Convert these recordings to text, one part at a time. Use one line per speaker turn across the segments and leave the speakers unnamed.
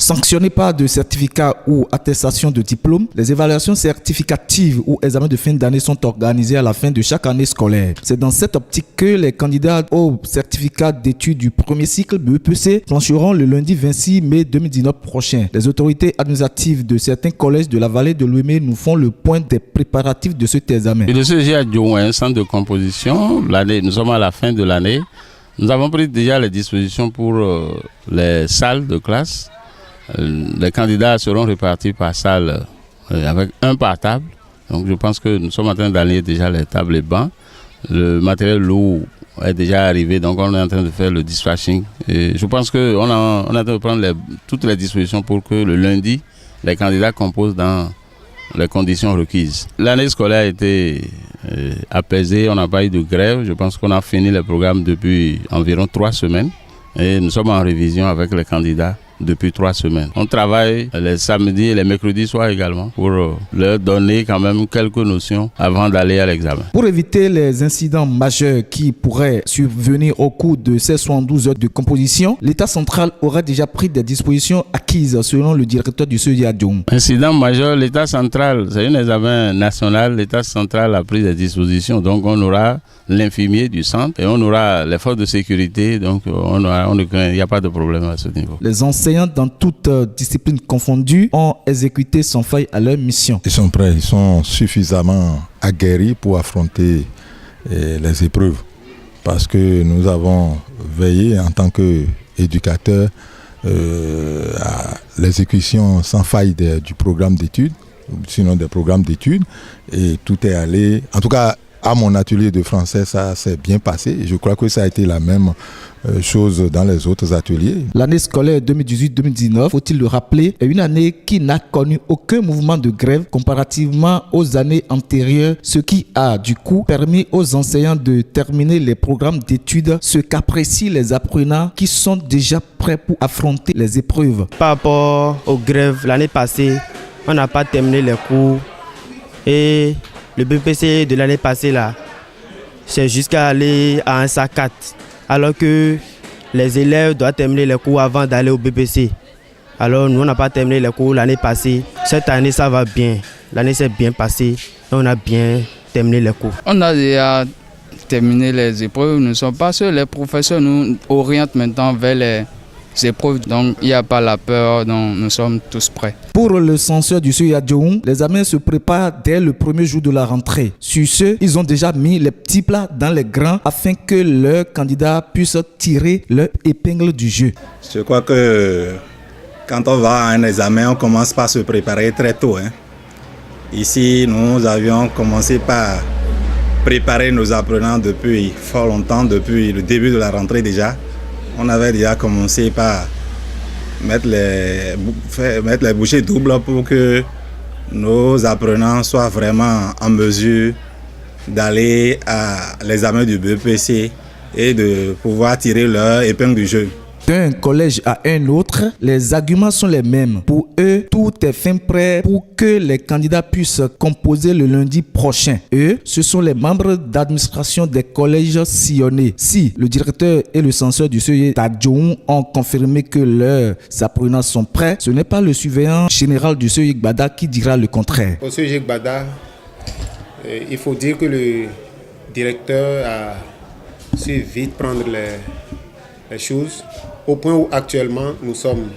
Sanctionnés par de certificats ou attestations de diplôme, les évaluations certificatives ou examens de fin d'année sont organisés à la fin de chaque année scolaire. C'est dans cette optique que les candidats au certificat d'études du premier cycle BEPC plancheront le lundi 26 mai 2019 prochain. Les autorités administratives de certains collèges de la vallée de l'Ouémé nous font le point des préparatifs de cet examen.
Le CEG a un centre de composition. Nous sommes à la fin de l'année. Nous avons pris déjà les dispositions pour les salles de classe. Les candidats seront répartis par salle avec un par table. Donc je pense que nous sommes en train d'aligner déjà les tables et bancs. Le matériel lourd est déjà arrivé, donc on est en train de faire le dispatching. Et je pense qu'on est en train de prendre toutes les dispositions pour que le lundi, les candidats composent dans les conditions requises. L'année scolaire a été apaisée, on n'a pas eu de grève. Je pense qu'on a fini les programmes depuis environ 3 semaines et nous sommes en révision avec les candidats depuis 3 semaines. On travaille les samedis et les mercredis soirs également pour leur donner quand même quelques notions avant d'aller à l'examen.
Pour éviter les incidents majeurs qui pourraient survenir au cours de ces 72 heures de composition, l'État central aurait déjà pris des dispositions acquises selon le directeur du CEG Adjoum.
Incident majeur, l'État central, c'est un examen national, l'État central a pris des dispositions, donc on aura l'infirmier du centre et on aura les forces de sécurité, donc il n'y a pas de problème à ce niveau.
Les enseignants dans toutes disciplines confondues ont exécuté sans faille à leur mission.
Ils sont prêts, ils sont suffisamment aguerris pour affronter les épreuves parce que nous avons veillé en tant qu'éducateurs à l'exécution sans faille du programme d'études, sinon des programmes d'études, et tout est allé, en tout cas à mon atelier de français, ça s'est bien passé. Je crois que ça a été la même chose dans les autres ateliers.
L'année scolaire 2018-2019, faut-il le rappeler, est une année qui n'a connu aucun mouvement de grève comparativement aux années antérieures, ce qui a du coup permis aux enseignants de terminer les programmes d'études, ce qu'apprécient les apprenants qui sont déjà prêts pour affronter les épreuves.
Par rapport aux grèves, l'année passée, on n'a pas terminé les cours et le BPC de l'année passée, là, c'est jusqu'à aller à un SAC 4, alors que les élèves doivent terminer les cours avant d'aller au BPC. Alors nous, on n'a pas terminé les cours l'année passée. Cette année, ça va bien. L'année s'est bien passée. On a bien terminé les cours.
On a déjà terminé les épreuves. Nous ne sommes pas seuls. Les professeurs nous orientent maintenant vers les épreuves, donc il n'y a pas la peur, donc nous sommes tous prêts.
Pour le censeur du CEG Adjoum, les examens se préparent dès le premier jour de la rentrée. Sur ce, ils ont déjà mis les petits plats dans les grands afin que leurs candidats puissent tirer leur épingle du jeu.
Je crois que quand on va à un examen, on commence par se préparer très tôt. Ici, nous avions commencé par préparer nos apprenants depuis fort longtemps, depuis le début de la rentrée déjà. On avait déjà commencé par mettre les bouchées doubles pour que nos apprenants soient vraiment en mesure d'aller à l'examen du BEPC et de pouvoir tirer leur épingle du jeu.
D'un collège à un autre, les arguments sont les mêmes. Pour eux, tout est fin prêt pour que les candidats puissent composer le lundi prochain. Eux, ce sont les membres d'administration des collèges sillonnés. Si le directeur et le censeur du CEG Adjoum ont confirmé que leurs apprenants sont prêts, ce n'est pas le surveillant général du CEG Gbada qui dira le contraire.
Au CEG Gbada, il faut dire que le directeur a su vite prendre les choses, au point où actuellement nous sommes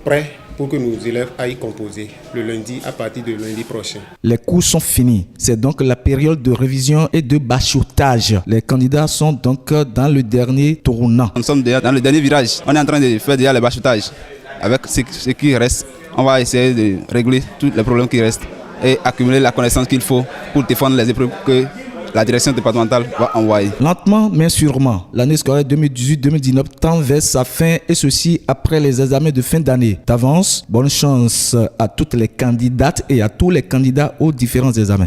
prêts pour que nos élèves aillent composer le lundi à partir de lundi prochain.
Les cours sont finis. C'est donc la période de révision et de bachotage. Les candidats sont donc dans le dernier tournant.
Nous sommes déjà dans le dernier virage. On est en train de faire déjà le bachotage. Avec ce qui reste, on va essayer de régler tous les problèmes qui restent et accumuler la connaissance qu'il faut pour défendre les épreuves que la direction départementale va envoyer.
Lentement mais sûrement, l'année scolaire 2018-2019 tend vers sa fin et ceci après les examens de fin d'année. D'avance, bonne chance à toutes les candidates et à tous les candidats aux différents examens.